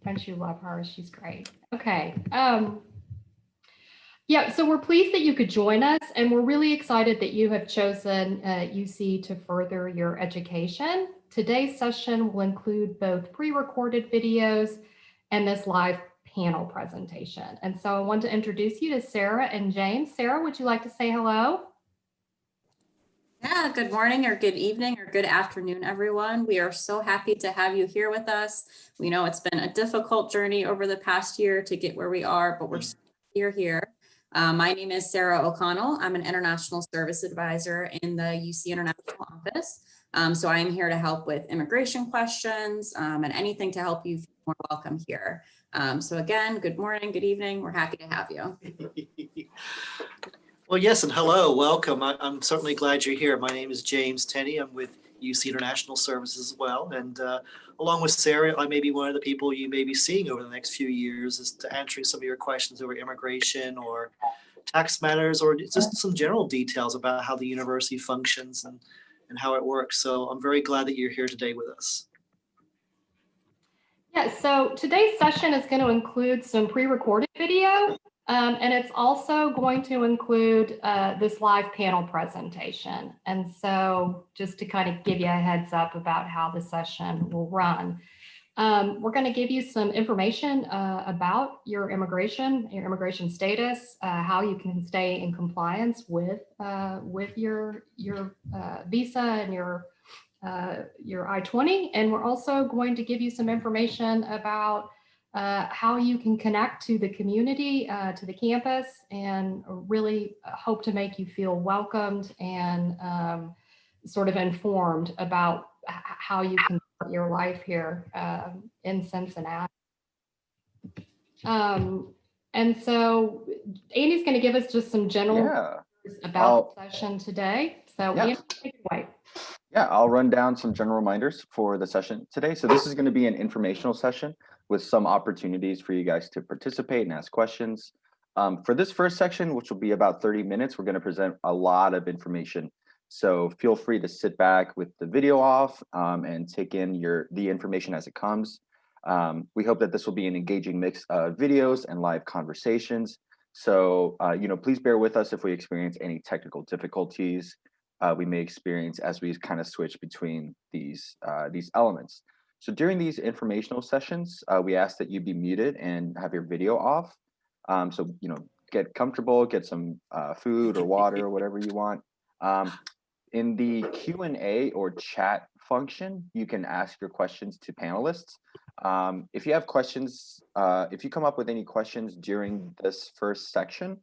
Don't you love her? She's great. Okay. Yeah, so we're pleased that you could join us, and we're really excited that you have chosen UC to further your education. Today's session will include both pre-recorded videos and this live panel presentation. And so I want to introduce you to Sarah and James. Sarah, would you like to say hello? Yeah, good morning or good evening or good afternoon, everyone. We are so happy to have you here with us. We know it's been a difficult journey over the past year to get where we are, but we're here. My name is Sarah O'Connell. I'm an International Service Advisor in the UC International Office. So I am here to help with immigration questions and anything to help you feel more welcome here. So again, good morning, good evening. We're happy to have you. Well, yes, and hello, welcome. I'm certainly glad you're here. My name is James Tenney. I'm with UC International Services as well. And along with Sarah, I may be one of the people you may be seeing over the next few years as to answering some of your questions over immigration or tax matters, or just some general details about how the university functions and how it works. So I'm very glad that you're here today with us. Yeah, so today's session is going to include some pre-recorded video. And it's also going to include this live panel presentation. And so just to kind of give you a heads up about how the session will run. We're going to give you some information about your immigration status, how you can stay in compliance with your visa and your I-20. And we're also going to give you some information about how you can connect to the community, to the campus, and really hope to make you feel welcomed and sort of informed about how you can start your life here in Cincinnati. And so Andy's going to give us just some general about the session today. So Andy, take it away. Yeah, I'll run down some general reminders for the session today. So this is going to be an informational session with some opportunities for you guys to participate and ask questions. For this first section, which will be about 30 minutes, we're going to present a lot of information. So feel free to sit back with the video off and take in the information as it comes. We hope that this will be an engaging mix of videos and live conversations. So, please bear with us if we experience any technical difficulties we may experience as we kind of switch between these elements. So during these informational sessions, we ask that you be muted and have your video off. So, get comfortable, get some food or water or whatever you want. In the Q&A or chat function, you can ask your questions to panelists. If you have questions, if you come up with any questions during this first section,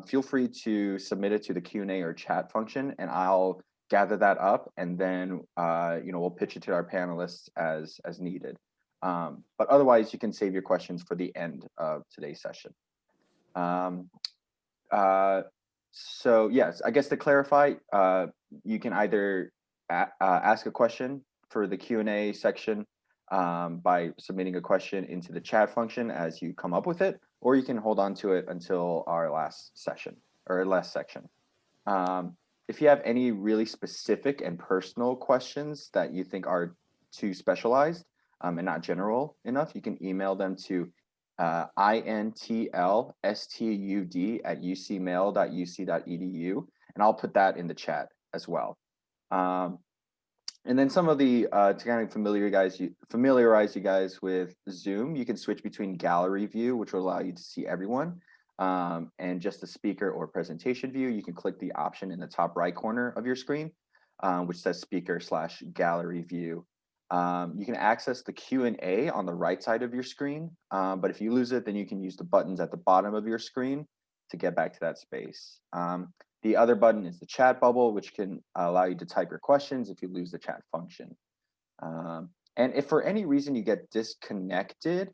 feel free to submit it to the Q&A or chat function, and I'll gather that up, and then we'll pitch it to our panelists as needed. But otherwise, you can save your questions for the end of today's session. So yes, I guess to clarify, you can either ask a question for the Q&A section by submitting a question into the chat function as you come up with it, or you can hold on to it until our last session or last section. If you have any really specific and personal questions that you think are too specialized and not general enough, you can email them to intlstud@ucmail.uc.edu, and I'll put that in the chat as well. And then some of the, to kind of familiarize you guys with Zoom, you can switch between gallery view, which will allow you to see everyone, and just the speaker or presentation view. You can click the option in the top right corner of your screen, which says speaker/gallery view. You can access the Q&A on the right side of your screen, but if you lose it, then you can use the buttons at the bottom of your screen to get back to that space. The other button is the chat bubble, which can allow you to type your questions if you lose the chat function. And if for any reason you get disconnected,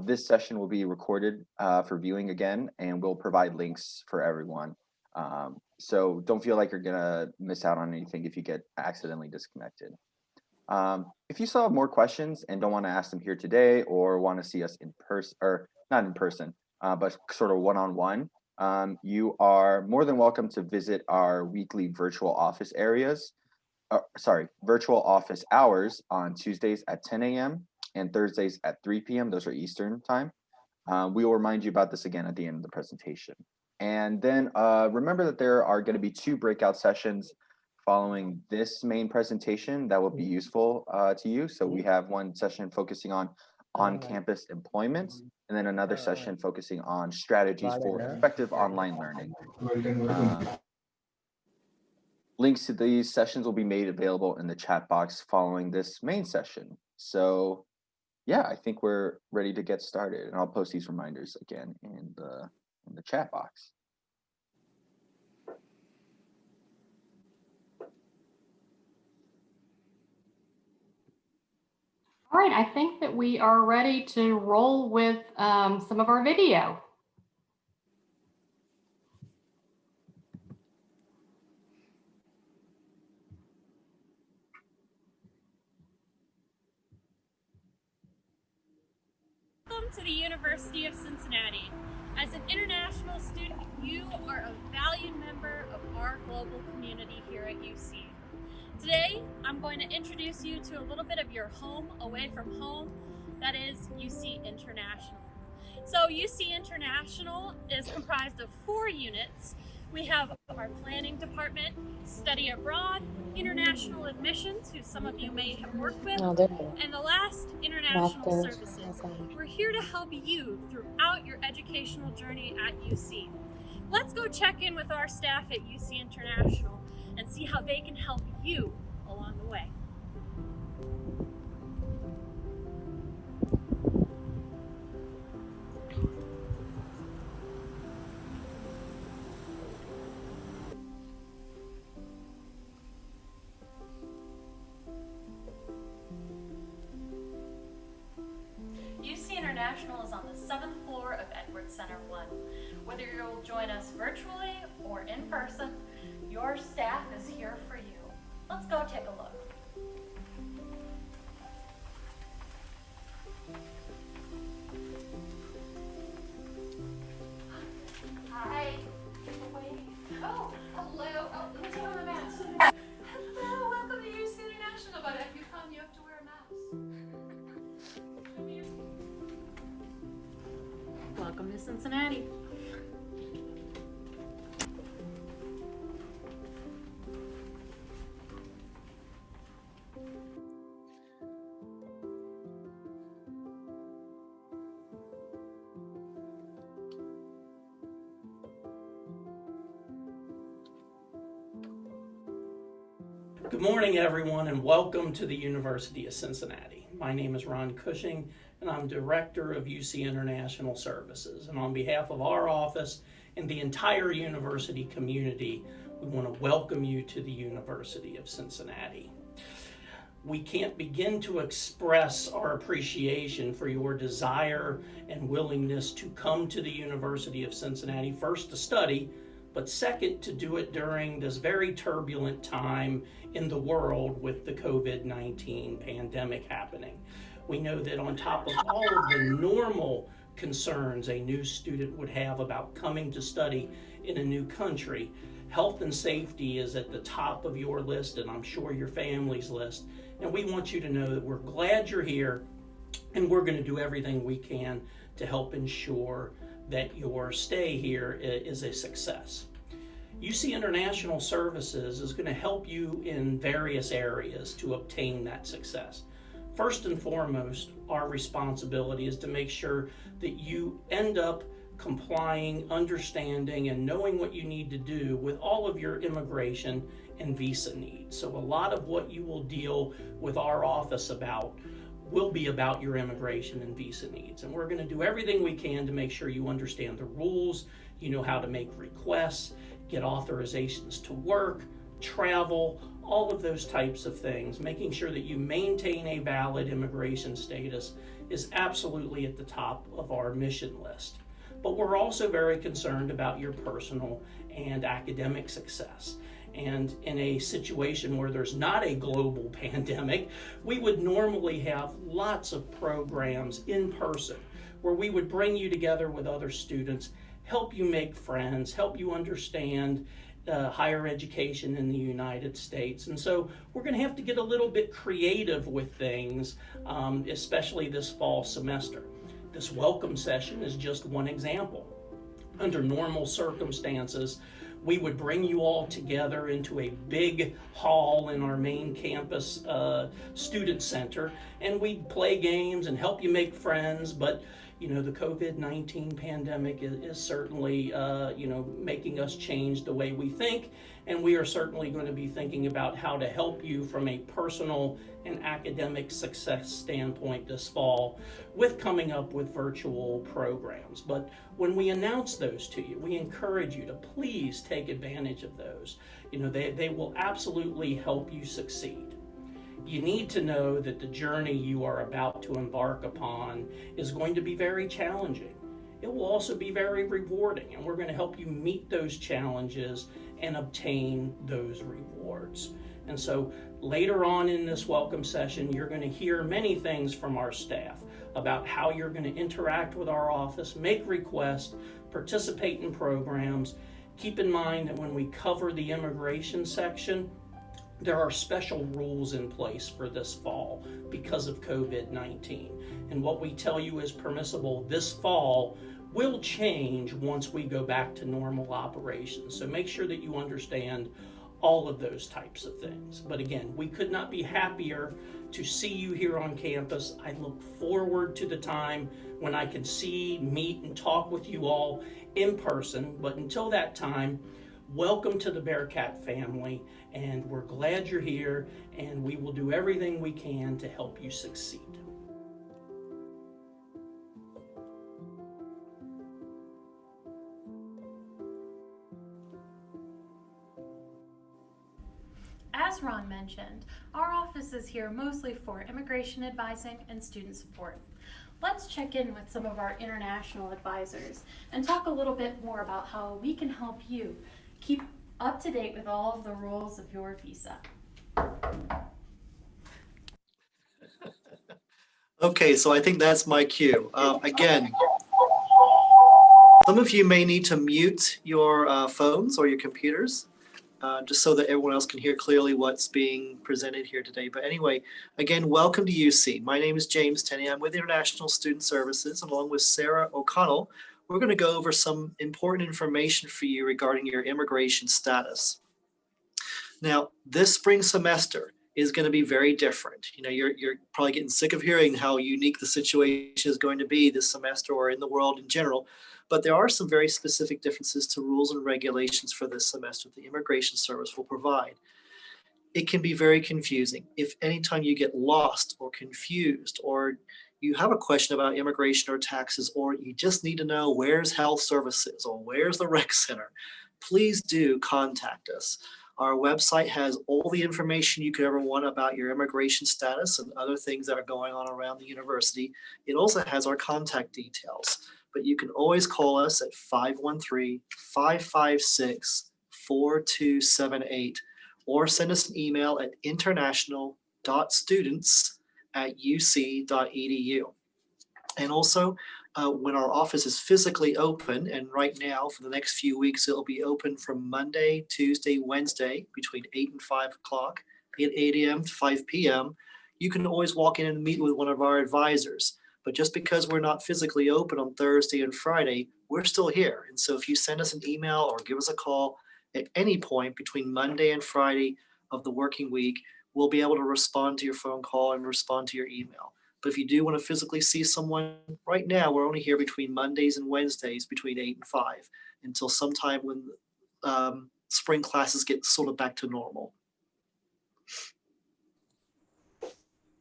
this session will be recorded for viewing again, and we'll provide links for everyone. So don't feel like you're gonna miss out on anything if you get accidentally disconnected. If you still have more questions and don't want to ask them here today, or want to see us in person, or not in person, but sort of one-on-one, you are more than welcome to visit our weekly virtual office hours on Tuesdays at 10 a.m. and Thursdays at 3 p.m. Those are Eastern time. We will remind you about this again at the end of the presentation. And then remember that there are going to be 2 breakout sessions following this main presentation that will be useful to you. So we have one session focusing on on-campus employment, and then another session focusing on strategies for effective online learning. Links to these sessions will be made available in the chat box following this main session. So yeah, I think we're ready to get started, and I'll post these reminders again in the chat box. All right, I think that we are ready to roll with some of our video. Welcome to the University of Cincinnati. As an international student, you are a valued member of our global community here at UC. Today, I'm going to introduce you to a little bit of your home away from home, that is UC International. So UC International is comprised of 4 units. We have our planning department, study abroad, international admissions, who some of you may have worked with, and the last, international services. We're here to help you throughout your educational journey at UC. Let's go check in with our staff at UC International and see how they can help you along the way. UC International is on the 7th floor of Edwards Center 1. Whether you'll join us virtually or in person, your staff is here for you. Let's go take a look. Hi. Oh, hello. Oh, let me take off my mask. Hello, welcome to UC International. But if you come, you have to wear a mask. Come here. Welcome to Cincinnati. Good morning, everyone, and welcome to the University of Cincinnati. My name is Ron Cushing, and I'm Director of UC International Services. And on behalf of our office and the entire university community, we want to welcome you to the University of Cincinnati. We can't begin to express our appreciation for your desire and willingness to come to the University of Cincinnati, first to study, but second, to do it during this very turbulent time in the world with the COVID-19 pandemic happening. We know that on top of all of the normal concerns a new student would have about coming to study in a new country, health and safety is at the top of your list, and I'm sure your family's list. And we want you to know that we're glad you're here, and we're going to do everything we can to help ensure that your stay here is a success. UC International Services is going to help you in various areas to obtain that success. First and foremost, our responsibility is to make sure that you end up complying, understanding, and knowing what you need to do with all of your immigration and visa needs. So a lot of what you will deal with our office about will be about your immigration and visa needs. And we're going to do everything we can to make sure you understand the rules, you know how to make requests, get authorizations to work, travel, all of those types of things. Making sure that you maintain a valid immigration status is absolutely at the top of our mission list. But we're also very concerned about your personal and academic success. And in a situation where there's not a global pandemic, we would normally have lots of programs in person where we would bring you together with other students, help you make friends, help you understand higher education in the United States. And so we're going to have to get a little bit creative with things, especially this fall semester. This welcome session is just one example. Under normal circumstances, we would bring you all together into a big hall in our main campus student center, and we'd play games and help you make friends. But you know, the COVID-19 pandemic is certainly making us change the way we think, and we are certainly going to be thinking about how to help you from a personal and academic success standpoint this fall with coming up with virtual programs. But when we announce those to you, we encourage you to please take advantage of those. You know, they will absolutely help you succeed. You need to know that the journey you are about to embark upon is going to be very challenging. It will also be very rewarding, and we're going to help you meet those challenges and obtain those rewards. And so later on in this welcome session, you're going to hear many things from our staff about how you're going to interact with our office, make requests, participate in programs. Keep in mind that when we cover the immigration section, there are special rules in place for this fall because of COVID-19. And what we tell you is permissible this fall will change once we go back to normal operations. So make sure that you understand all of those types of things. But again, we could not be happier to see you here on campus. I look forward to the time when I can see, meet, and talk with you all in person. But until that time, welcome to the Bearcat family, and we're glad you're here, and we will do everything we can to help you succeed. As Ron mentioned, our office is here mostly for immigration advising and student support. Let's check in with some of our international advisors and talk a little bit more about how we can help you keep up to date with all of the rules of your visa. Okay, so I think that's my cue. Again, some of you may need to mute your phones or your computers, just so that everyone else can hear clearly what's being presented here today. But anyway, again, welcome to UC. My name is James Tenney. I'm with International Student Services, along with Sarah O'Connell. We're going to go over some important information for you regarding your immigration status. Now, this spring semester is going to be very different. You know, you're probably getting sick of hearing how unique the situation is going to be this semester or in the world in general, but there are some very specific differences to rules and regulations for this semester the Immigration Service will provide. It can be very confusing. If anytime you get lost or confused, or you have a question about immigration or taxes, or you just need to know where's health services or where's the rec center, please do contact us. Our website has all the information you could ever want about your immigration status and other things that are going on around the university. It also has our contact details, but you can always call us at 513-556-4278 or send us an email at international.students@uc.edu. And also, when our office is physically open, and right now for the next few weeks, it'll be open from Monday, Tuesday, Wednesday between 8 and 5 o'clock, 8 a.m. to 5 p.m. You can always walk in and meet with one of our advisors. But just because we're not physically open on Thursday and Friday, we're still here. And so if you send us an email or give us a call at any point between Monday and Friday of the working week, we'll be able to respond to your phone call and respond to your email. But if you do want to physically see someone, right now, we're only here between Mondays and Wednesdays between 8 and 5 until sometime when spring classes get sort of back to normal.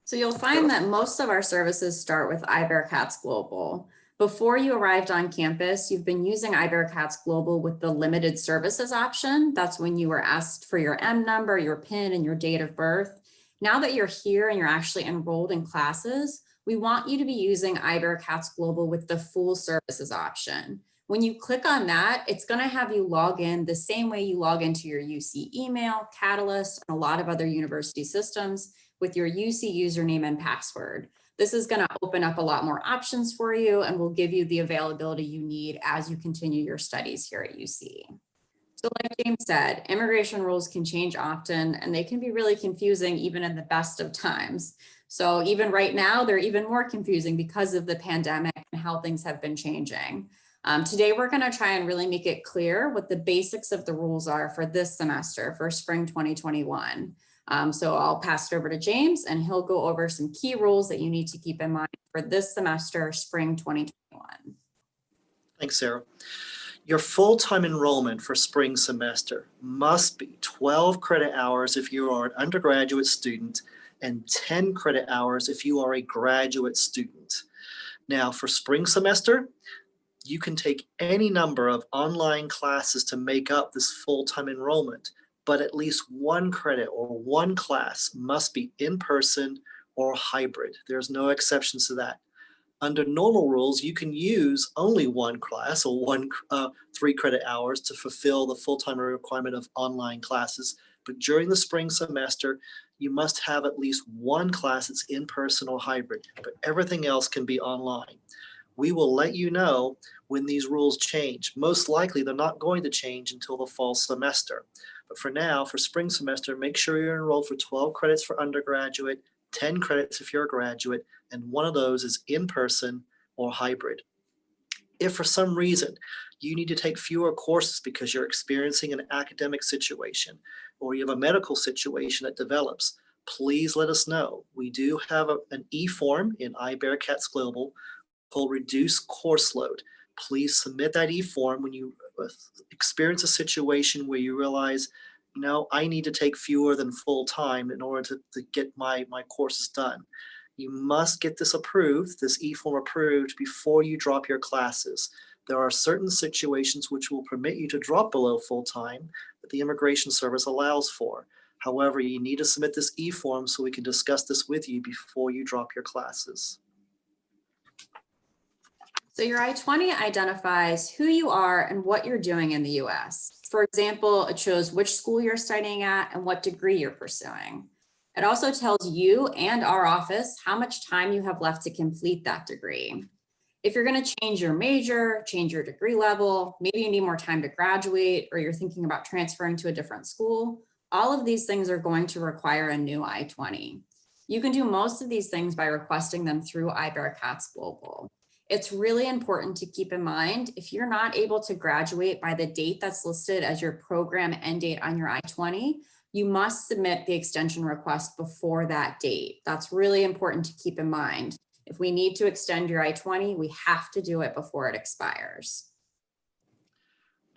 So you'll find that most of our services start with iBearcats Global. Before you arrived on campus, you've been using iBearcats Global with the limited services option. That's when you were asked for your M number, your PIN, and your date of birth. Now that you're here and you're actually enrolled in classes, we want you to be using iBearcats Global with the full services option. When you click on that, it's going to have you log in the same way you log into your UC email, Catalyst, and a lot of other university systems with your UC username and password. This is going to open up a lot more options for you and will give you the availability you need as you continue your studies here at UC. So like James said, immigration rules can change often and they can be really confusing even in the best of times. So even right now, they're even more confusing because of the pandemic and how things have been changing. Today, we're going to try and really make it clear what the basics of the rules are for this semester for spring 2021. So I'll pass it over to James and he'll go over some key rules that you need to keep in mind for this semester, spring 2021. Thanks, Sarah. Your full-time enrollment for spring semester must be 12 credit hours if you are an undergraduate student and 10 credit hours if you are a graduate student. Now, for spring semester, you can take any number of online classes to make up this full-time enrollment, but at least one credit or one class must be in person or hybrid. There's no exceptions to that. Under normal rules, you can use only one class or 3 credit hours to fulfill the full-time requirement of online classes. But during the spring semester, you must have at least one class that's in person or hybrid, but everything else can be online. We will let you know when these rules change. Most likely, they're not going to change until the fall semester. But for now, for spring semester, make sure you're enrolled for 12 credits for undergraduate, 10 credits if you're a graduate, and one of those is in person or hybrid. If for some reason you need to take fewer courses because you're experiencing an academic situation or you have a medical situation that develops, please let us know. We do have an e-form in iBearcats Global called Reduce Course Load. Please submit that e-form when you experience a situation where you realize, I need to take fewer than full time in order to get my courses done. You must get this approved, this e-form approved, before you drop your classes. There are certain situations which will permit you to drop below full time that the Immigration Service allows for. However, you need to submit this e-form so we can discuss this with you before you drop your classes. So your I-20 identifies who you are and what you're doing in the US. For example, it shows which school you're studying at and what degree you're pursuing. It also tells you and our office how much time you have left to complete that degree. If you're going to change your major, change your degree level, maybe you need more time to graduate, or you're thinking about transferring to a different school, all of these things are going to require a new I-20. You can do most of these things by requesting them through iBearcats Global. It's really important to keep in mind, if you're not able to graduate by the date that's listed as your program end date on your I-20, you must submit the extension request before that date. That's really important to keep in mind. If we need to extend your I-20, we have to do it before it expires.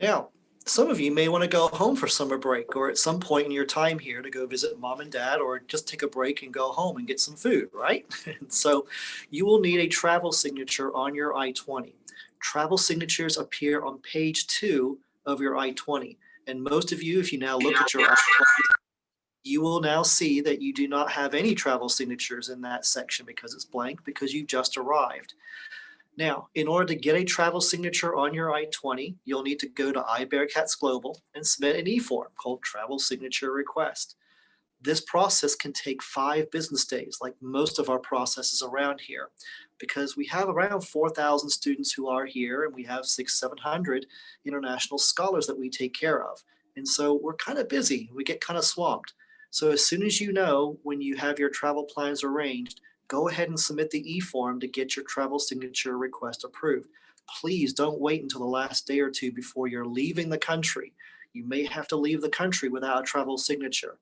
Now, some of you may want to go home for summer break or at some point in your time here to go visit mom and dad or just take a break and go home and get some food, right? And so you will need a travel signature on your I-20. Travel signatures appear on page 2 of your I-20. And most of you, if you now look at your I-20, you will now see that you do not have any travel signatures in that section because it's blank because you just arrived. Now, in order to get a travel signature on your I-20, you'll need to go to iBearcats Global and submit an e-form called Travel Signature Request. This process can take 5 business days, like most of our processes around here, because we have around 4,000 students who are here and we have 600-700 international scholars that we take care of. And so we're kind of busy, we get kind of swamped. So as soon as you know when you have your travel plans arranged, go ahead and submit the e-form to get your travel signature request approved. Please don't wait until the last day or two before you're leaving the country. You may have to leave the country without a travel signature.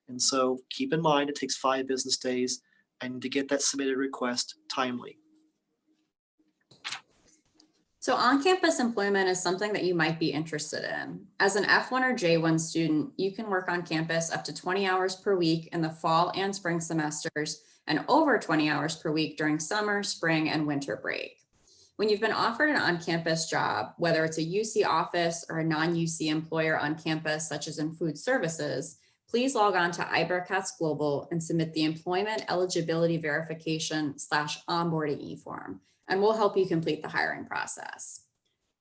And so keep in mind, it takes 5 business days and to get that submitted request timely. So on-campus employment is something that you might be interested in. As an F1 or J1 student, you can work on campus up to 20 hours per week in the fall and spring semesters and over 20 hours per week during summer, spring, and winter break. When you've been offered an on-campus job, whether it's a UC office or a non-UC employer on campus, such as in food services, please log on to iBearcats Global and submit the Employment Eligibility Verification /onboarding e-form, and we'll help you complete the hiring process.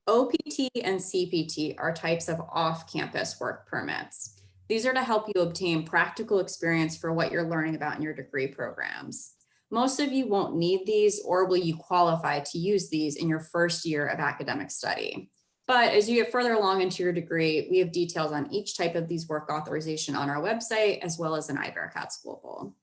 OPT and CPT are types of off-campus work permits. These are to help you obtain practical experience for what you're learning about in your degree programs. Most of you won't need these, or will you qualify to use these in your first year of academic study. But as you get further along into your degree, we have details on each type of these work authorization on our website, as well as in iBearcats Global.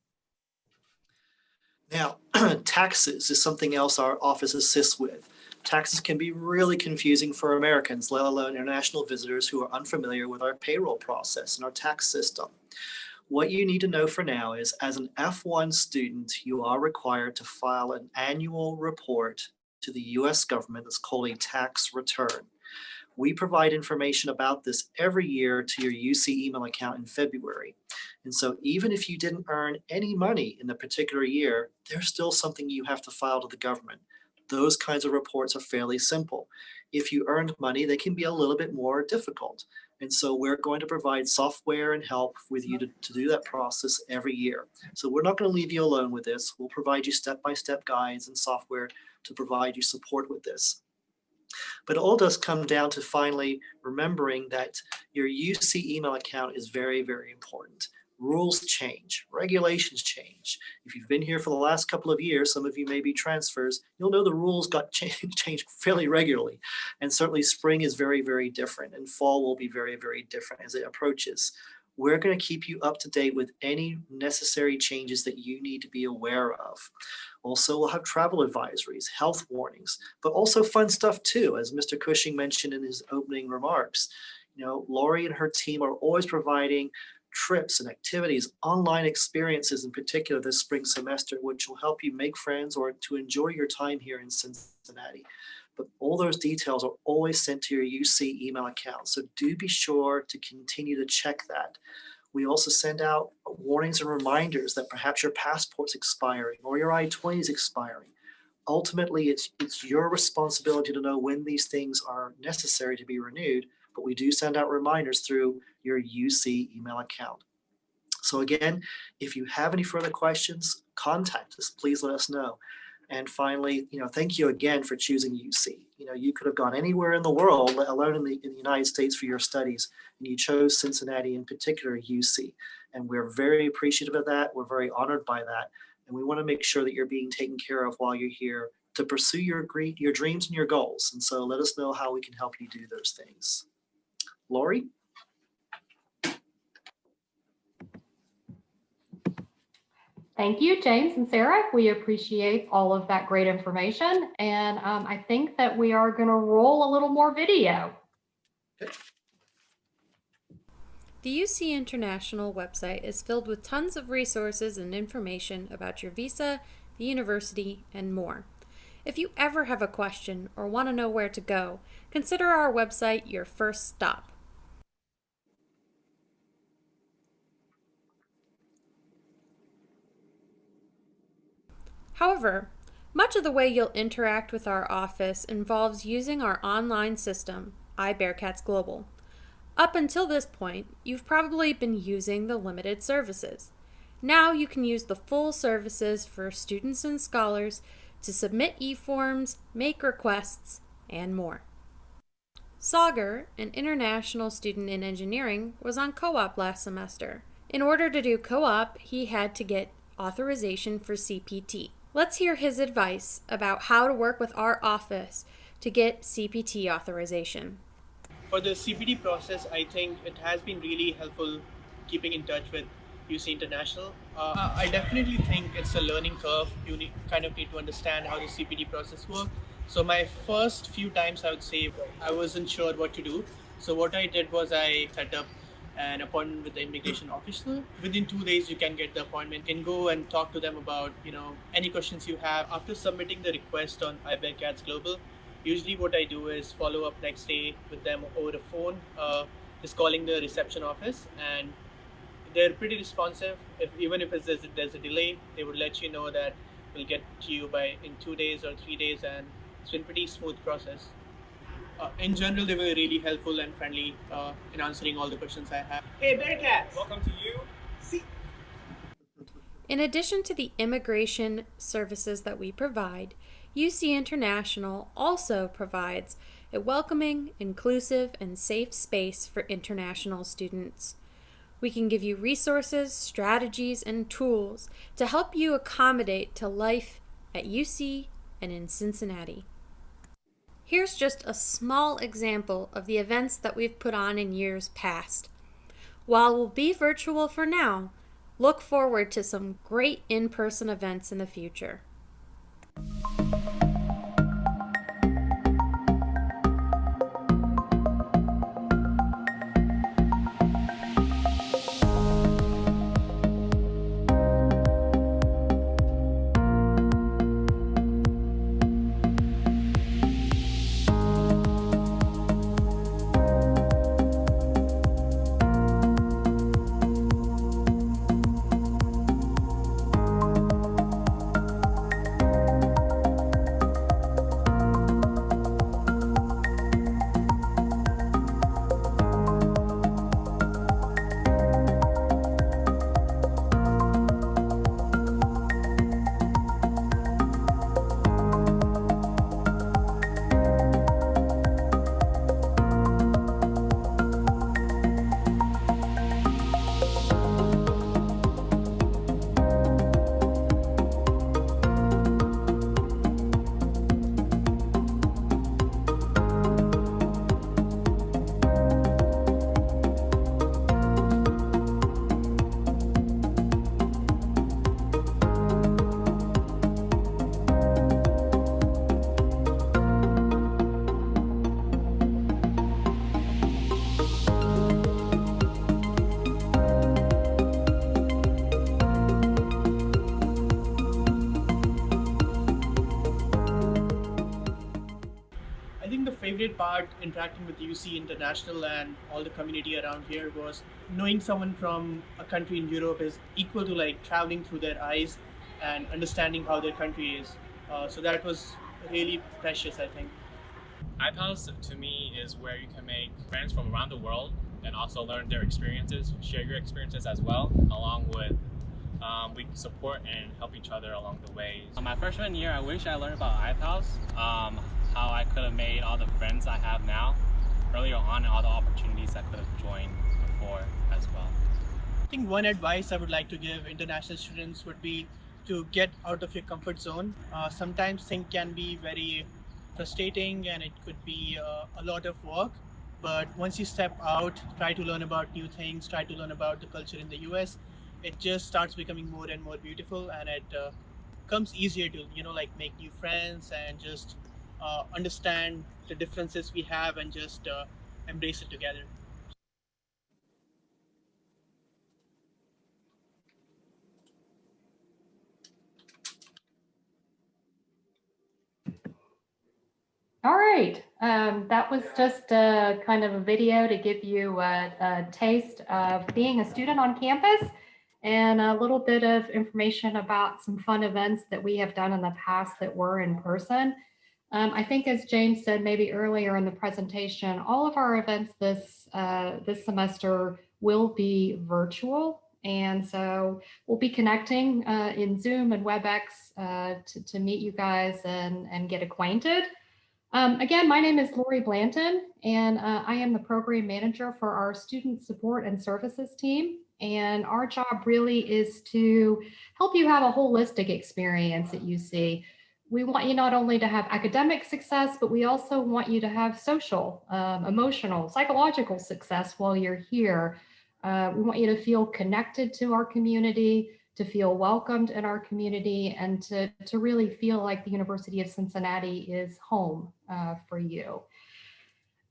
Now, taxes is something else our office assists with. Taxes can be really confusing for Americans, let alone international visitors who are unfamiliar with our payroll process and our tax system. What you need to know for now is, as an F1 student, you are required to file an annual report to the US government that's called a tax return. We provide information about this every year to your UC email account in February. And so even if you didn't earn any money in the particular year, there's still something you have to file to the government. Those kinds of reports are fairly simple. If you earned money, they can be a little bit more difficult. And so we're going to provide software and help with you to do that process every year. So we're not going to leave you alone with this. We'll provide you step-by-step guides and software to provide you support with this. But it all does come down to finally remembering that your UC email account is very, very important. Rules change, regulations change. If you've been here for the last couple of years, some of you may be transfers, you'll know the rules got changed fairly regularly. And certainly spring is very, very different, and fall will be very, very different as it approaches. We're going to keep you up to date with any necessary changes that you need to be aware of. Also, we'll have travel advisories, health warnings, but also fun stuff too, as Mr. Cushing mentioned in his opening remarks. You know, Lori and her team are always providing trips and activities, online experiences in particular this spring semester, which will help you make friends or to enjoy your time here in Cincinnati. But all those details are always sent to your UC email account. So do be sure to continue to check that. We also send out warnings and reminders that perhaps your passport's expiring or your I-20 is expiring. Ultimately, it's your responsibility to know when these things are necessary to be renewed, but we do send out reminders through your UC email account. So again, if you have any further questions, contact us. Please let us know. And finally, thank you again for choosing UC. You could have gone anywhere in the world, let alone in the United States for your studies, and you chose Cincinnati, in particular UC. And we're very appreciative of that. We're very honored by that. And we want to make sure that you're being taken care of while you're here to pursue your dreams and your goals. And so let us know how we can help you do those things. Lori? Thank you, James and Sarah. We appreciate all of that great information. And I think that we are going to roll a little more video. The UC International website is filled with tons of resources and information about your visa, the university, and more. If you ever have a question or want to know where to go, consider our website your first stop. However, much of the way you'll interact with our office involves using our online system, iBearcats Global. Up until this point, you've probably been using the limited services. Now you can use the full services for students and scholars to submit e-forms, make requests, and more. Sagar, an international student in engineering, was on co-op last semester. In order to do co-op, he had to get authorization for CPT. Let's hear his advice about how to work with our office to get CPT authorization. For the CPT process, I think it has been really helpful keeping in touch with UC International. I definitely think it's a learning curve. You kind of need to understand how the CPT process works. So my first few times, I would say, I wasn't sure what to do. So what I did was I set up an appointment with the immigration officer. Within 2 days, you can get the appointment. You can go and talk to them about, any questions you have. After submitting the request on iBearcats Global, usually what I do is follow up next day with them over the phone, just calling the reception office, and they're pretty responsive. Even if there's a delay, they would let you know that we'll get to you in 2 days or 3 days, and it's been a pretty smooth process. In general, they were really helpful and friendly in answering all the questions I have. Hey Bearcats, welcome to UC. In addition to the immigration services that we provide, UC International also provides a welcoming, inclusive, and safe space for international students. We can give you resources, strategies, and tools to help you accommodate to life at UC and in Cincinnati. Here's just a small example of the events that we've put on in years past. While we'll be virtual for now, look forward to some great in-person events in the future. I think the favorite part interacting with UC International and all the community around here was knowing someone from a country in Europe is equal to like traveling through their eyes and understanding how their country is. So that was really precious, I think. Ipals to me is where you can make friends from around the world and also learn their experiences, share your experiences as well, along with we support and help each other along the way. My freshman year, I wish I learned about Ipals, how I could have made all the friends I have now earlier on and all the opportunities I could have joined before as well. I think one advice I would like to give international students would be to get out of your comfort zone. Sometimes things can be very frustrating and it could be a lot of work, but once you step out, try to learn about new things, try to learn about the culture in the US, it just starts becoming more and more beautiful, and it comes easier to like make new friends and just understand the differences we have and just embrace it together. All right, that was just a kind of a video to give you a taste of being a student on campus and a little bit of information about some fun events that we have done in the past that were in person. I think as James said maybe earlier in the presentation, all of our events this semester will be virtual. And so we'll be connecting in Zoom and WebEx to meet you guys and get acquainted. Again, my name is Lori Blanton, and I am the program manager for our student support and services team. And our job really is to help you have a holistic experience at UC. We want you not only to have academic success, but we also want you to have social, emotional, psychological success while you're here. We want you to feel connected to our community, to feel welcomed in our community, and to really feel like the University of Cincinnati is home for you.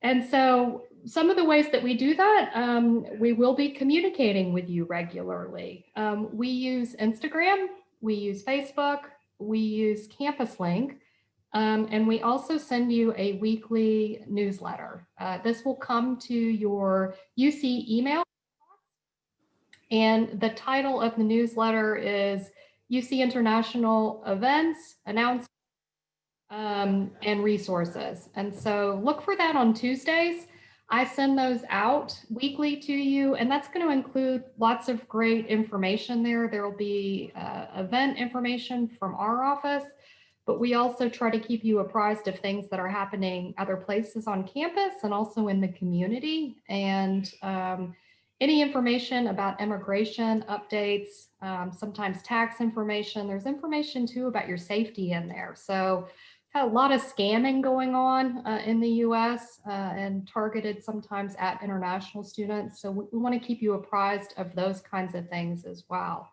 And so some of the ways that we do that, we will be communicating with you regularly. We use Instagram, we use Facebook, we use Campus Link, and we also send you a weekly newsletter. This will come to your UC email. And the title of the newsletter is UC International Events, Announcements, and Resources. And so look for that on Tuesdays. I send those out weekly to you, and that's going to include lots of great information there. There will be event information from our office, but we also try to keep you apprised of things that are happening other places on campus and also in the community. And any information about immigration updates, sometimes tax information. There's information too about your safety in there. So had a lot of scamming going on in the US and targeted sometimes at international students. So we want to keep you apprised of those kinds of things as well.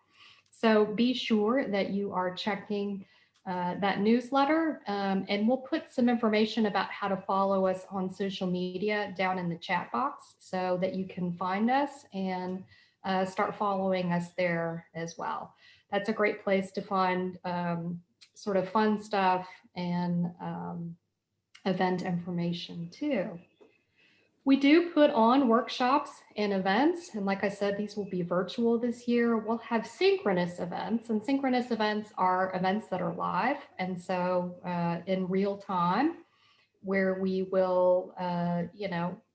So be sure that you are checking that newsletter, and we'll put some information about how to follow us on social media down in the chat box so that you can find us and start following us there as well. That's a great place to find sort of fun stuff and event information too. We do put on workshops and events, and like I said, these will be virtual this year. We'll have synchronous events, and synchronous events are events that are live, and so in real time, where we will,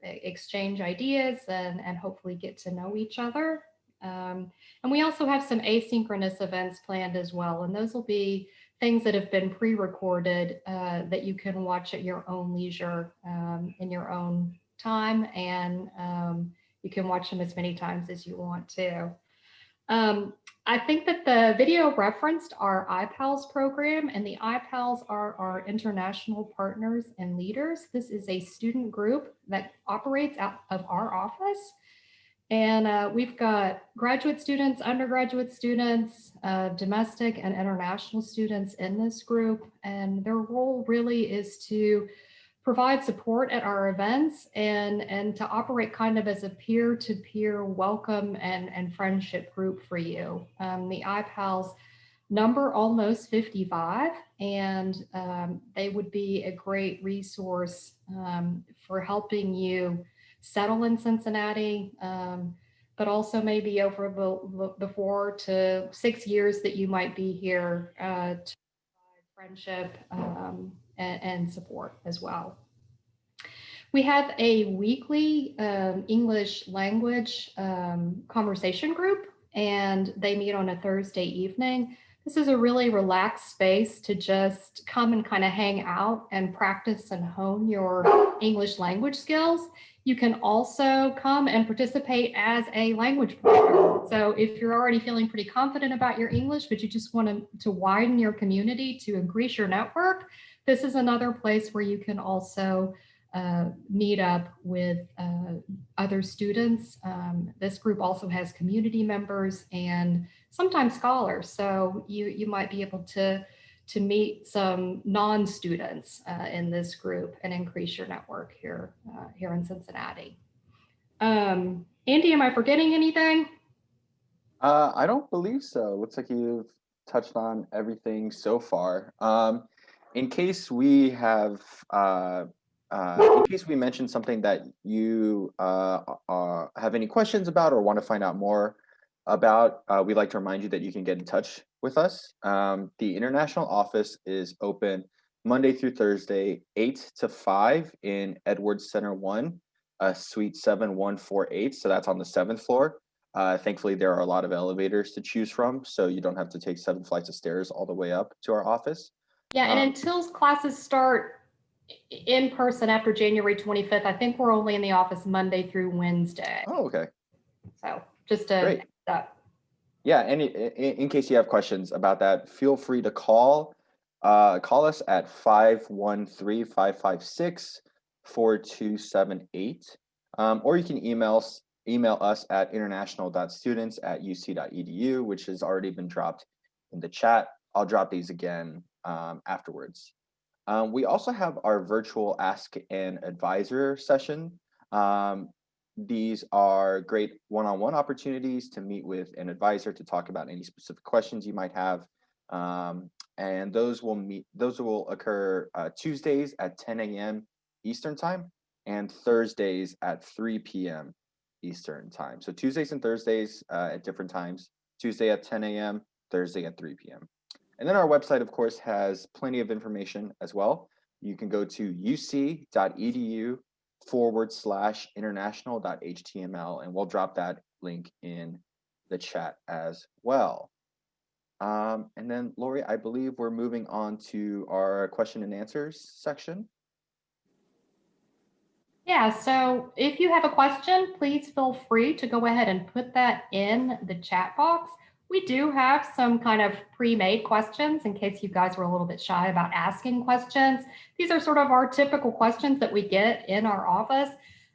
exchange ideas and hopefully get to know each other. And we also have some asynchronous events planned as well, and those will be things that have been pre-recorded that you can watch at your own leisure in your own time, and you can watch them as many times as you want to. I think that the video referenced our Ipals program, and the Ipals are our international partners and leaders. This is a student group that operates out of our office. And we've got graduate students, undergraduate students, domestic and international students in this group. And their role really is to provide support at our events and to operate kind of as a peer-to-peer welcome and friendship group for you. The Ipals number almost 55, and they would be a great resource for helping you settle in Cincinnati, but also maybe over the 4 to 6 years that you might be here to provide friendship and support as well. We have a weekly English language conversation group, and they meet on a Thursday evening. This is a really relaxed space to just come and kind of hang out and practice and hone your English language skills. You can also come and participate as a language partner. So if you're already feeling pretty confident about your English, but you just want to widen your community, to increase your network, this is another place where you can also meet up with other students. This group also has community members and sometimes scholars. So you might be able to meet some non-students in this group and increase your network here in Cincinnati. Andy, am I forgetting anything? I don't believe so. Looks like you've touched on everything so far. In case we have, in case we mentioned something that you have any questions about or want to find out more about, we'd like to remind you that you can get in touch with us. The international office is open Monday through Thursday, 8 to 5 in Edwards Center 1, Suite 7148. So that's on the 7th floor. Thankfully, there are a lot of elevators to choose from, so you don't have to take 7 flights of stairs all the way up to our office. Yeah, and until classes start in person after January 25th, I think we're only in the office Monday through Wednesday. Oh, okay. So just to Great. heads up. Yeah, and in case you have questions about that, feel free to call us at 513-556-4278, or you can email us at international.students@uc.edu, which has already been dropped in the chat. I'll drop these again afterwards. We also have our virtual Ask an Advisor session. These are great one-on-one opportunities to meet with an advisor to talk about any specific questions you might have. And those will occur Tuesdays at 10 a.m. Eastern time and Thursdays at 3 p.m. Eastern time. So Tuesdays and Thursdays at different times, Tuesday at 10 a.m., Thursday at 3 p.m. And then our website, of course, has plenty of information as well. You can go to uc.edu/international.html, and we'll drop that link in the chat as well. And then, Lori, I believe we're moving on to our question and answers section. Yeah, so if you have a question, please feel free to go ahead and put that in the chat box. We do have some kind of pre-made questions in case you guys were a little bit shy about asking questions. These are sort of our typical questions that we get in our office.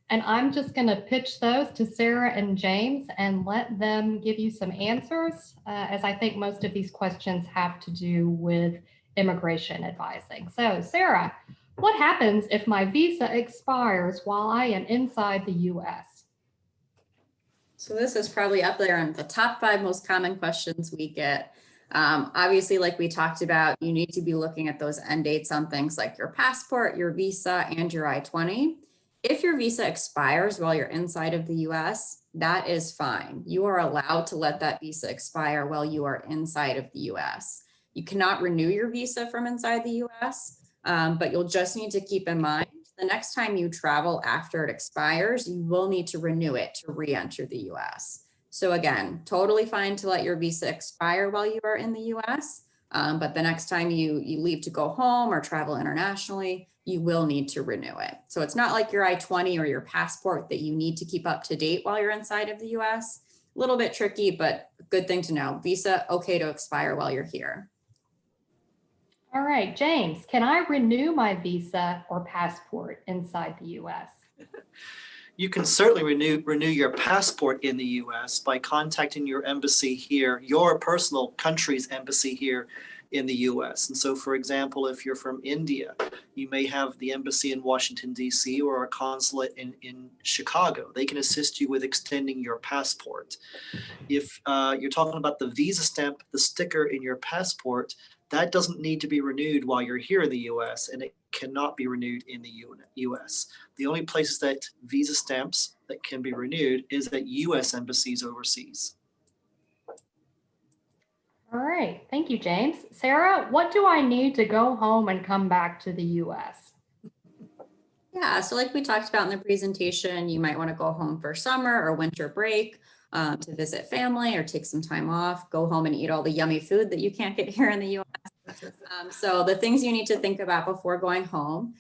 And I'm just going to pitch those to Sarah and James and let them give you some answers, as I think most of these questions have to do with immigration advising. So Sarah, what happens if my visa expires while I am inside the US? So this is probably up there on the top 5 most common questions we get. Obviously, like we talked about, you need to be looking at those end dates on things like your passport, your visa, and your I-20. If your visa expires while you're inside of the US, that is fine. You are allowed to let that visa expire while you are inside of the US. You cannot renew your visa from inside the US, but you'll just need to keep in mind the next time you travel after it expires, you will need to renew it to re-enter the US. So again, totally fine to let your visa expire while you are in the US, but the next time you leave to go home or travel internationally, you will need to renew it. So it's not like your I-20 or your passport that you need to keep up to date while you're inside of the US. A little bit tricky, but good thing to know. Visa, okay to expire while you're here. All right, James, can I renew my visa or passport inside the US? You can certainly renew your passport in the US by contacting your embassy here, your personal country's embassy here in the US. And so, for example, if you're from India, you may have the embassy in Washington, D.C. or a consulate in Chicago. They can assist you with extending your passport. If you're talking about the visa stamp, the sticker in your passport, that doesn't need to be renewed while you're here in the US, and it cannot be renewed in the US. The only places that visa stamps that can be renewed is at US embassies overseas. All right, thank you, James. Sarah, what do I need to go home and come back to the US? Yeah, so like we talked about in the presentation, you might want to go home for summer or winter break to visit family or take some time off, go home and eat all the yummy food that you can't get here in the US. So the things you need to think about before going home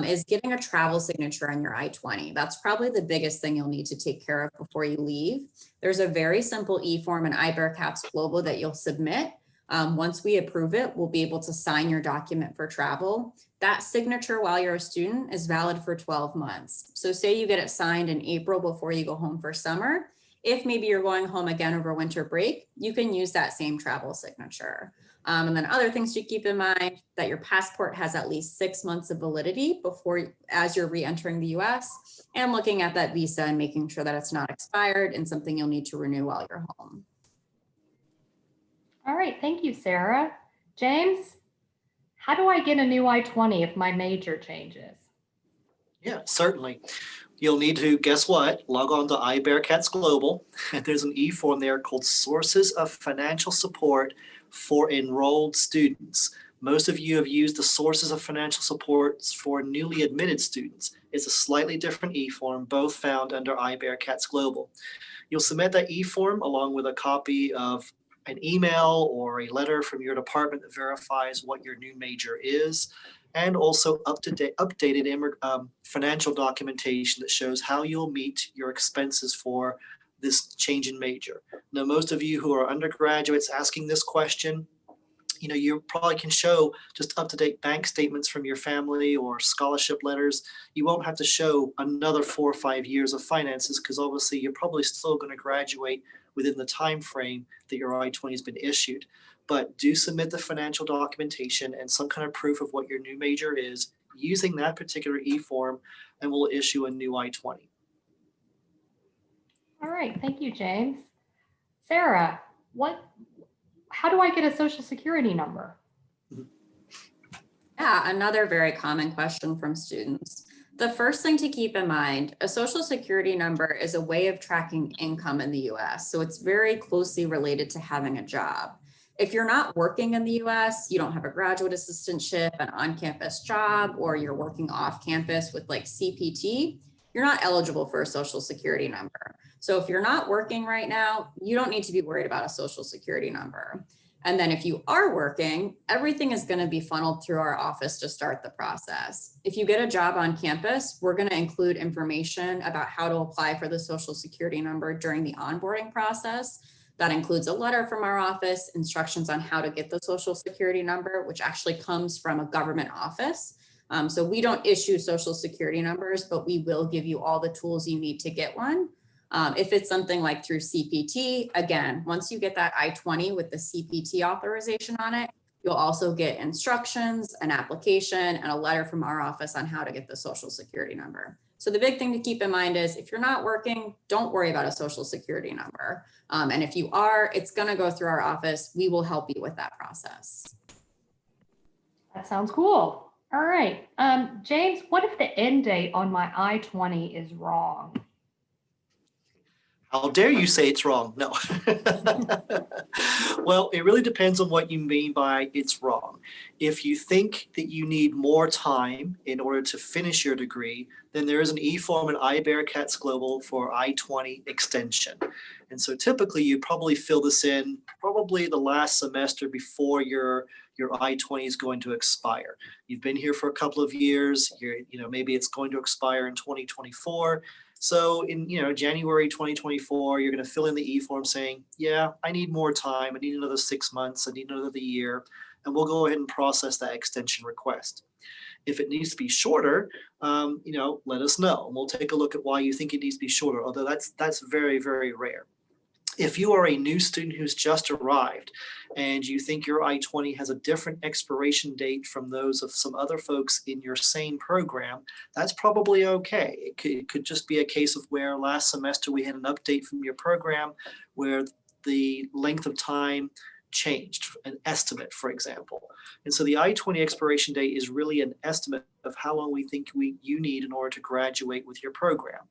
is getting a travel signature on your I-20. That's probably the biggest thing you'll need to take care of before you leave. There's a very simple e-form in iBearCats Global that you'll submit. Once we approve it, we'll be able to sign your document for travel. That signature while you're a student is valid for 12 months. So say you get it signed in April before you go home for summer. If maybe you're going home again over winter break, you can use that same travel signature. And then other things to keep in mind, that your passport has at least 6 months of validity as you're re-entering the US, and looking at that visa and making sure that it's not expired and something you'll need to renew while you're home. All right, thank you, Sarah. James, how do I get a new I-20 if my major changes? Yeah, certainly. You'll need to, guess what, log on to iBearCats Global, and there's an e-form there called Sources of Financial Support for Enrolled Students. Most of you have used the Sources of Financial Support for newly admitted students. It's a slightly different e-form, both found under iBearCats Global. You'll submit that e-form along with a copy of an email or a letter from your department that verifies what your new major is, and also updated financial documentation that shows how you'll meet your expenses for this change in major. Now, most of you who are undergraduates asking this question, you probably can show just up-to-date bank statements from your family or scholarship letters. You won't have to show another 4 or 5 years of finances, because obviously you're probably still going to graduate within the time frame that your I-20 has been issued. But do submit the financial documentation and some kind of proof of what your new major is using that particular e-form, and we'll issue a new I-20. All right, thank you, James. Sarah, how do I get a social security number? Yeah, another very common question from students. The first thing to keep in mind, a social security number is a way of tracking income in the US. So it's very closely related to having a job. If you're not working in the US, you don't have a graduate assistantship, an on-campus job, or you're working off campus with like CPT, you're not eligible for a social security number. So if you're not working right now, you don't need to be worried about a social security number. And then if you are working, everything is going to be funneled through our office to start the process. If you get a job on campus, we're going to include information about how to apply for the social security number during the onboarding process. That includes a letter from our office, instructions on how to get the social security number, which actually comes from a government office. So we don't issue social security numbers, but we will give you all the tools you need to get one. If it's something like through CPT, again, once you get that I-20 with the CPT authorization on it, you'll also get instructions, an application, and a letter from our office on how to get the social security number. So the big thing to keep in mind is if you're not working, don't worry about a social security number. And if you are, it's going to go through our office. We will help you with that process. That sounds cool. All right. James, what if the end date on my I-20 is wrong? How dare you say it's wrong? No. Well, it really depends on what you mean by it's wrong. If you think that you need more time in order to finish your degree, then there is an e-form in iBearcats Global for I-20 extension. And so typically you probably fill this in probably the last semester before your I-20 is going to expire. You've been here for a couple of years, maybe it's going to expire in 2024. So in January 2024, you're going to fill in the e-form saying, yeah, I need more time. I need another 6 months. I need another year. And we'll go ahead and process that extension request. If it needs to be shorter, let us know. And we'll take a look at why you think it needs to be shorter, although that's very, very rare. If you are a new student who's just arrived and you think your I-20 has a different expiration date from those of some other folks in your same program, that's probably okay. It could just be a case of where last semester we had an update from your program where the length of time changed, an estimate, for example. And so the I-20 expiration date is really an estimate of how long we think you need in order to graduate with your program.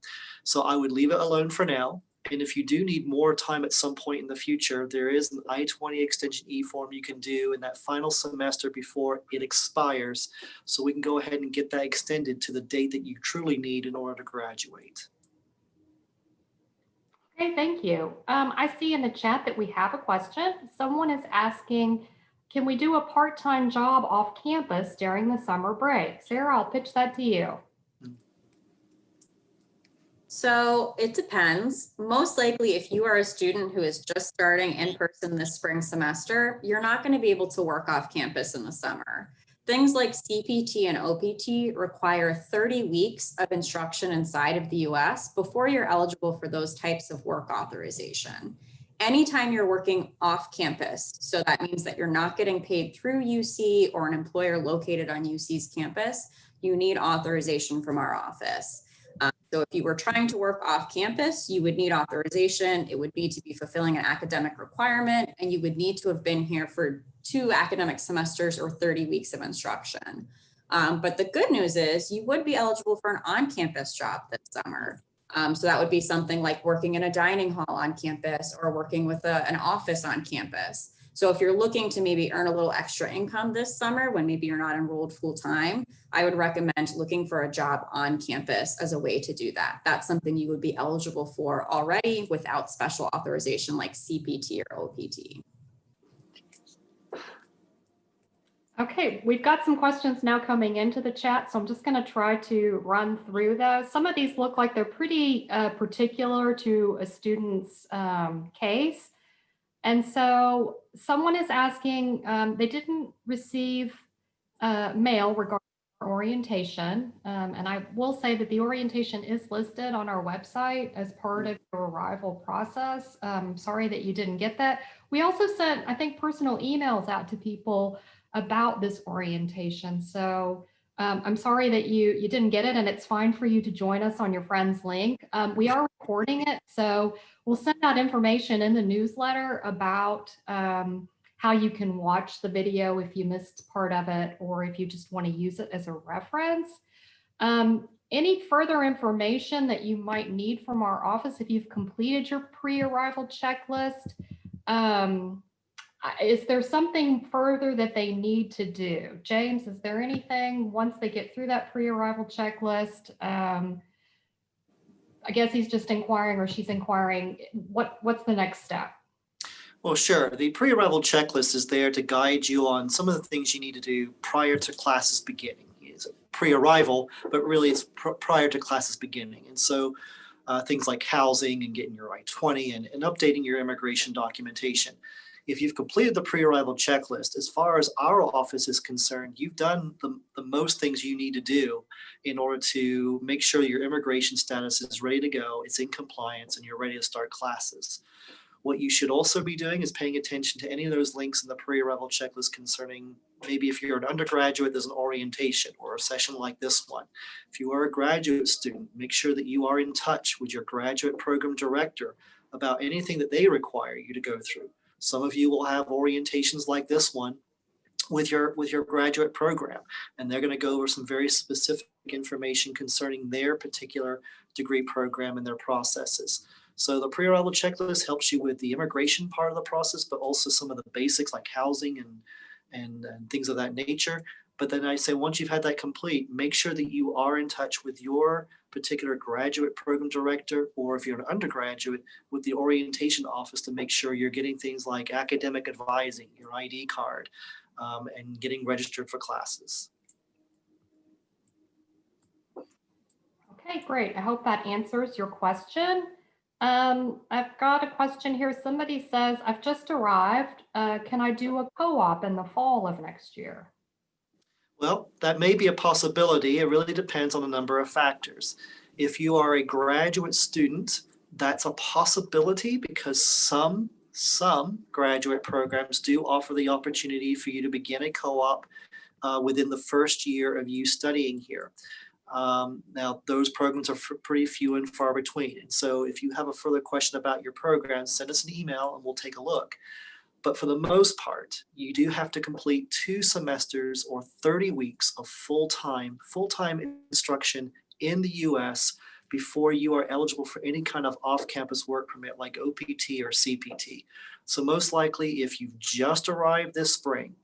So I would leave it alone for now. And if you do need more time at some point in the future, there is an I-20 extension e-form you can do in that final semester before it expires. So we can go ahead and get that extended to the date that you truly need in order to graduate. Okay, thank you. I see in the chat that we have a question. Someone is asking, can we do a part-time job off campus during the summer break? Sarah, I'll pitch that to you. So it depends. Most likely, if you are a student who is just starting in person this spring semester, you're not going to be able to work off campus in the summer. Things like CPT and OPT require 30 weeks of instruction inside of the US before you're eligible for those types of work authorization. Anytime you're working off campus, so that means that you're not getting paid through UC or an employer located on UC's campus, you need authorization from our office. So if you were trying to work off campus, you would need authorization. It would need to be fulfilling an academic requirement, and you would need to have been here for 2 academic semesters or 30 weeks of instruction. But the good news is you would be eligible for an on-campus job this summer. So that would be something like working in a dining hall on campus or working with an office on campus. So if you're looking to maybe earn a little extra income this summer when maybe you're not enrolled full time, I would recommend looking for a job on campus as a way to do that. That's something you would be eligible for already without special authorization like CPT or OPT. Okay, we've got some questions now coming into the chat, so I'm just going to try to run through those. Some of these look like they're pretty particular to a student's case. And so someone is asking, they didn't receive mail regarding orientation. And I will say that the orientation is listed on our website as part of your arrival process. Sorry that you didn't get that. We also sent, I think, personal emails out to people about this orientation. So I'm sorry that you didn't get it, and it's fine for you to join us on your friend's link. We are recording it, so we'll send out information in the newsletter about how you can watch the video if you missed part of it, or if you just want to use it as a reference. Any further information that you might need from our office if you've completed your pre-arrival checklist, is there something further that they need to do? James, is there anything once they get through that pre-arrival checklist? I guess he's just inquiring, or she's inquiring, what's the next step? Well, sure. The pre-arrival checklist is there to guide you on some of the things you need to do prior to classes beginning. It's pre-arrival, but really it's prior to classes beginning. And so things like housing and getting your I-20 and updating your immigration documentation. If you've completed the pre-arrival checklist, as far as our office is concerned, you've done the most things you need to do in order to make sure your immigration status is ready to go, it's in compliance, and you're ready to start classes. What you should also be doing is paying attention to any of those links in the pre-arrival checklist concerning maybe if you're an undergraduate, there's an orientation or a session like this one. If you are a graduate student, make sure that you are in touch with your graduate program director about anything that they require you to go through. Some of you will have orientations like this one with your graduate program, and they're going to go over some very specific information concerning their particular degree program and their processes. So the pre-arrival checklist helps you with the immigration part of the process, but also some of the basics like housing and things of that nature. But then I say, once you've had that complete, make sure that you are in touch with your particular graduate program director, or if you're an undergraduate, with the orientation office to make sure you're getting things like academic advising, your ID card, and getting registered for classes. Okay, great. I hope that answers your question. I've got a question here. Somebody says, I've just arrived. Can I do a co-op in the fall of next year? Well, that may be a possibility. It really depends on a number of factors. If you are a graduate student, that's a possibility because some graduate programs do offer the opportunity for you to begin a co-op within the first year of you studying here. Now, those programs are pretty few and far between. And so if you have a further question about your program, send us an email and we'll take a look. But for the most part, you do have to complete 2 semesters or 30 weeks of full-time instruction in the US before you are eligible for any kind of off-campus work permit like OPT or CPT. So most likely, if you've just arrived this spring,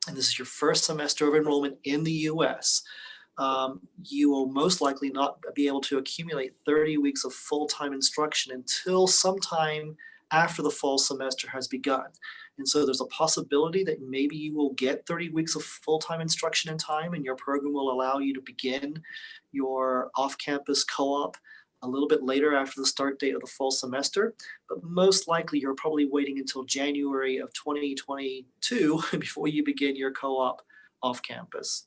and this is your first semester of enrollment in the US, you will most likely not be able to accumulate 30 weeks of full-time instruction until sometime after the fall semester has begun. And so there's a possibility that maybe you will get 30 weeks of full-time instruction in time, and your program will allow you to begin your off-campus co-op a little bit later after the start date of the fall semester. But most likely you're probably waiting until January of 2022 before you begin your co-op off-campus.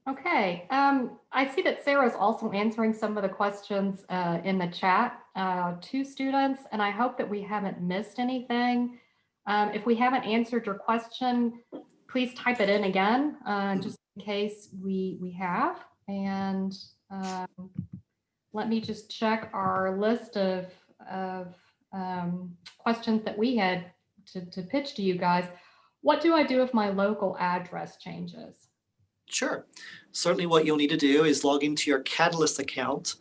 Okay, I see that Sarah's also answering some of the questions in the chat to students, and I hope that we haven't missed anything. If we haven't answered your question, please type it in again, just in case we have. And let me just check our list of questions that we had to pitch to you guys. What do I do if my local address changes? Sure. Certainly what you'll need to do is log into your Catalyst account.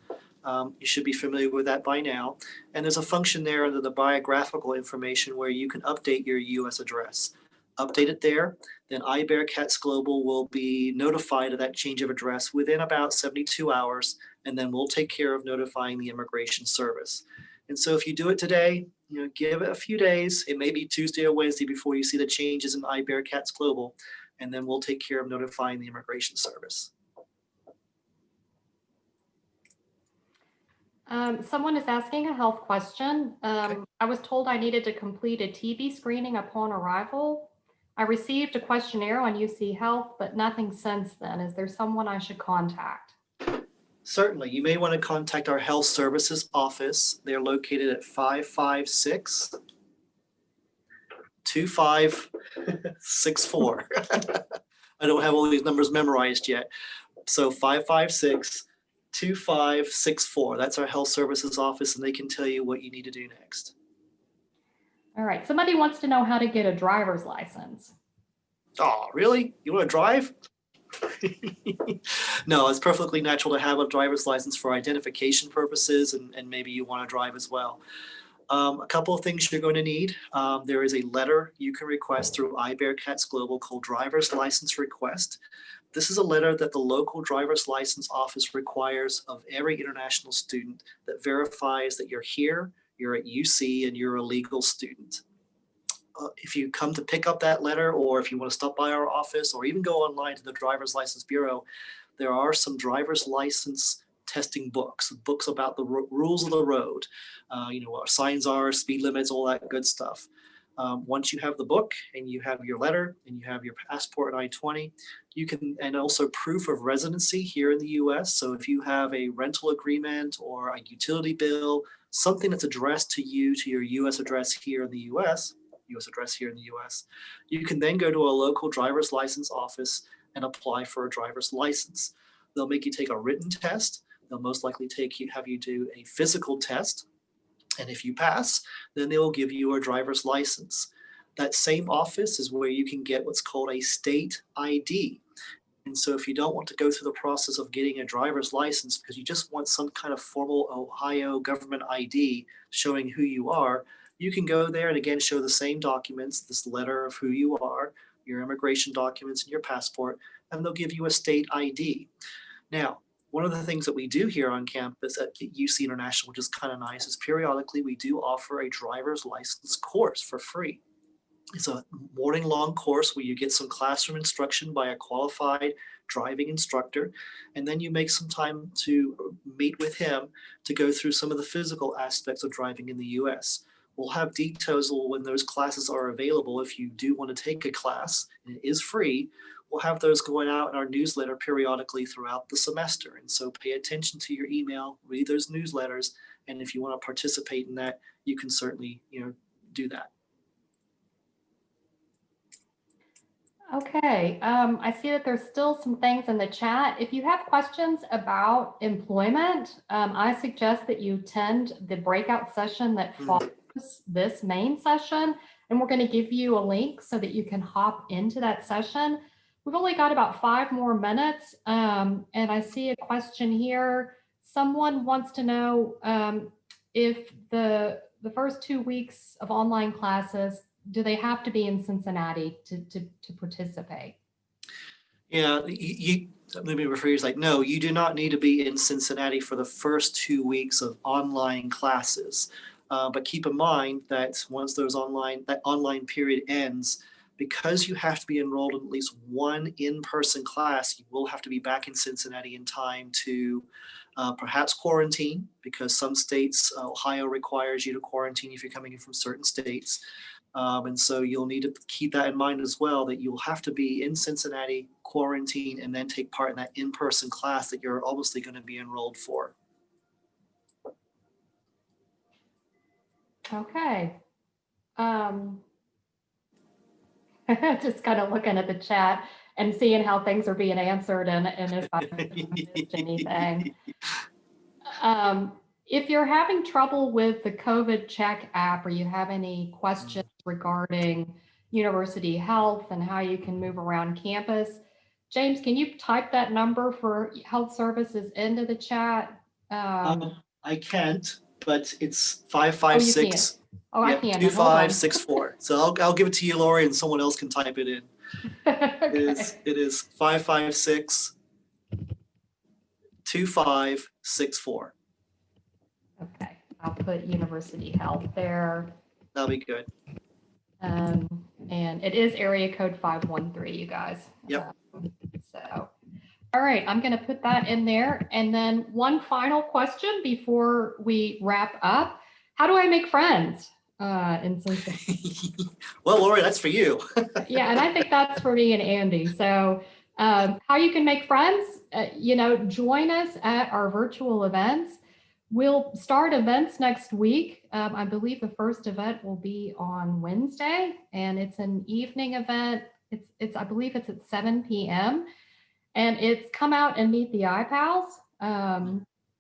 You should be familiar with that by now. And there's a function there under the biographical information where you can update your US address. Update it there, then iBearcats Global will be notified of that change of address within about 72 hours, and then we'll take care of notifying the Immigration Service. And so if you do it today, give it a few days. It may be Tuesday or Wednesday before you see the changes in iBearcats Global, and then we'll take care of notifying the Immigration Service. Someone is asking a health question. Okay. I was told I needed to complete a TB screening upon arrival. I received a questionnaire on UC Health, but nothing since then. Is there someone I should contact? Certainly. You may want to contact our Health Services office. They're located at 556-2564. I don't have all these numbers memorized yet. So 556-2564. That's our Health Services office, and they can tell you what you need to do next. All right. Somebody wants to know how to get a driver's license. Oh, really? You want to drive? No, it's perfectly natural to have a driver's license for identification purposes, and maybe you want to drive as well. A couple of things you're going to need. There is a letter you can request through iBearcats Global called Driver's License Request. This is a letter that the local driver's license office requires of every international student that verifies that you're here, you're at UC, and you're a legal student. If you come to pick up that letter, or if you want to stop by our office or even go online to the Driver's License Bureau, there are some driver's license testing books about the rules of the road, what signs are, speed limits, all that good stuff. Once you have the book and you have your letter and you have your passport and I-20, you can, and also proof of residency here in the US. So if you have a rental agreement or a utility bill, something that's addressed to you, to your US address here in the US, you can then go to a local driver's license office and apply for a driver's license. They'll make you take a written test. They'll most likely have you do a physical test. And if you pass, then they will give you a driver's license. That same office is where you can get what's called a state ID. And so if you don't want to go through the process of getting a driver's license because you just want some kind of formal Ohio government ID showing who you are, you can go there and again show the same documents, this letter of who you are, your immigration documents and your passport, and they'll give you a state ID. Now, one of the things that we do here on campus at UC International, which is kind of nice, is periodically we do offer a driver's license course for free. It's a morning-long course where you get some classroom instruction by a qualified driving instructor, and then you make some time to meet with him to go through some of the physical aspects of driving in the US. We'll have details when those classes are available. If you do want to take a class, and it is free, we'll have those going out in our newsletter periodically throughout the semester. And so pay attention to your email, read those newsletters, and if you want to participate in that, you can certainly do that. Okay, I see that there's still some things in the chat. If you have questions about employment, I suggest that you attend the breakout session that follows this main session, and we're going to give you a link so that you can hop into that session. We've only got about 5 more minutes, and I see a question here. Someone wants to know if the first 2 weeks of online classes, do they have to be in Cincinnati to participate? Yeah, let me rephrase, like, no, you do not need to be in Cincinnati for the first 2 weeks of online classes. But keep in mind that once that online period ends, because you have to be enrolled in at least one in-person class, you will have to be back in Cincinnati in time to perhaps quarantine, because some states, Ohio requires you to quarantine if you're coming in from certain states. And so you'll need to keep that in mind as well, that you'll have to be in Cincinnati, quarantine, and then take part in that in-person class that you're obviously going to be enrolled for. Okay. Just kind of looking at the chat and seeing how things are being answered and if I missed anything. If you're having trouble with the COVID check app, or you have any questions regarding university health and how you can move around campus, James, can you type that number for health services into the chat? I can't, but it's 556. Oh, I can. 2564. So I'll give it to you, Lori, and someone else can type it in. Okay. It is 556 2564. Okay, I'll put University Health there. That'll be good. And it is area code 513, you guys. Yep. So, all right, I'm going to put that in there. And then one final question before we wrap up. How do I make friends in Cincinnati? Well, Lori, that's for you. Yeah, and I think that's for me and Andy. So how you can make friends, join us at our virtual events. We'll start events next week. I believe the first event will be on Wednesday, and it's an evening event. I believe it's at 7 p.m. And it's come out and meet the Ipals.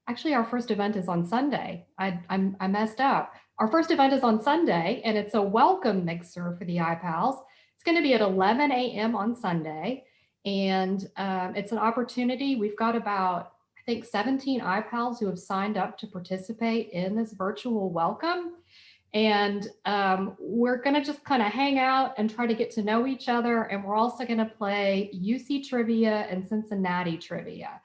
Actually, our first event is on Sunday. I messed up. Our first event is on Sunday, and it's a welcome mixer for the Ipals. It's going to be at 11 a.m. on Sunday, and it's an opportunity. We've got about, I think, 17 Ipals who have signed up to participate in this virtual welcome. And we're going to just kind of hang out and try to get to know each other. And we're also going to play UC trivia and Cincinnati trivia.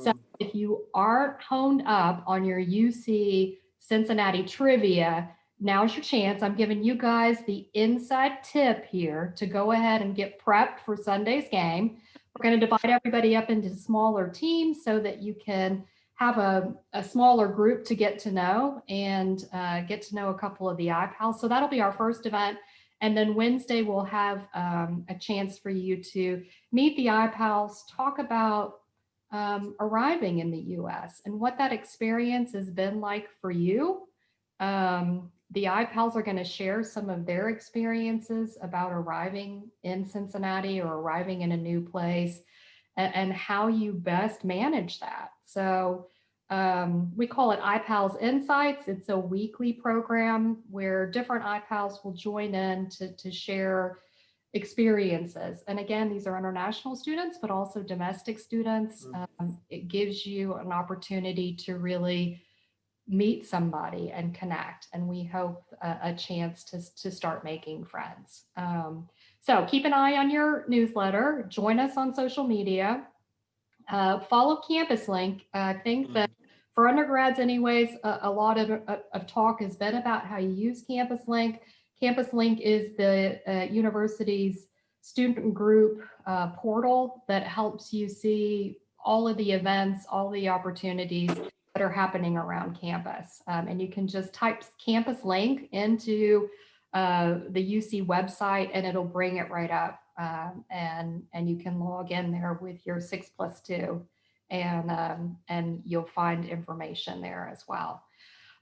So if you aren't honed up on your UC Cincinnati trivia, now's your chance. I'm giving you guys the inside tip here to go ahead and get prepped for Sunday's game. We're going to divide everybody up into smaller teams so that you can have a smaller group to get to know and get to know a couple of the Ipals. So that'll be our first event. And then Wednesday, we'll have a chance for you to meet the Ipals, talk about arriving in the US and what that experience has been like for you. The Ipals are going to share some of their experiences about arriving in Cincinnati or arriving in a new place and how you best manage that. So we call it Ipals Insights. It's a weekly program where different Ipals will join in to share experiences. And again, these are international students, but also domestic students. It gives you an opportunity to really meet somebody and connect. And we hope a chance to start making friends. So keep an eye on your newsletter, join us on social media, follow Campus Link. I think that for undergrads anyways, a lot of talk has been about how you use Campus Link. Campus Link is the university's student group portal that helps you see all of the events, all the opportunities that are happening around campus. And you can just type Campus Link into the UC website and it'll bring it right up. And you can log in there with your 6+2 and you'll find information there as well.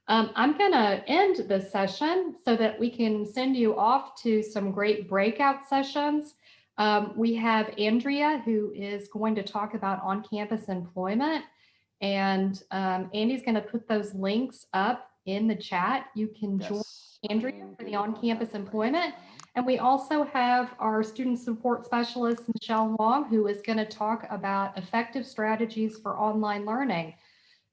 I'm going to end this session so that we can send you off to some great breakout sessions. We have Andrea, who is going to talk about on-campus employment. And Andy's going to put those links up in the chat. You can join Andrea for the on-campus employment. And we also have our student support specialist, Michelle Long, who is going to talk about effective strategies for online learning.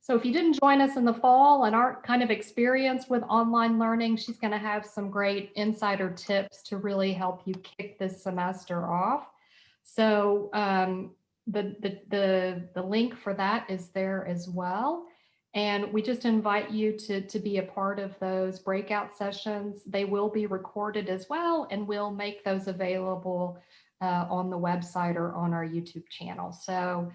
So if you didn't join us in the fall and aren't kind of experienced with online learning, she's going to have some great insider tips to really help you kick this semester off. So the link for that is there as well. And we just invite you to be a part of those breakout sessions. They will be recorded as well, and we'll make those available on the website or on our YouTube channel. So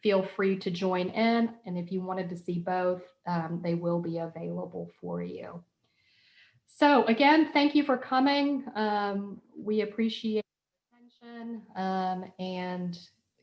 feel free to join in. And if you wanted to see both, they will be available for you. So again, thank you for coming. We appreciate your attention and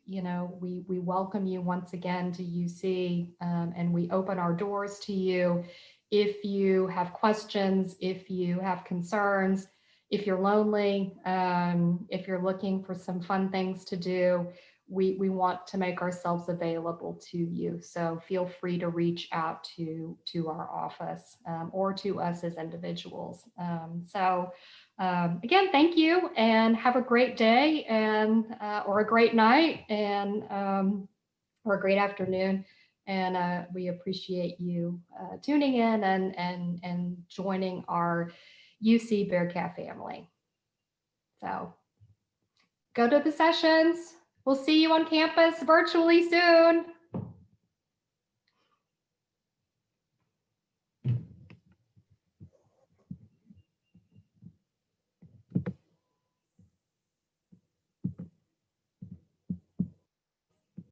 you know, we welcome you once again to UC and we open our doors to you. If you have questions, if you have concerns, if you're lonely, if you're looking for some fun things to do, we want to make ourselves available to you. So feel free to reach out to our office or to us as individuals. Again, thank you and have a great day and or a great night and or a great afternoon. And we appreciate you tuning in and joining our UC Bearcat family. So go to the sessions. We'll see you on campus virtually soon.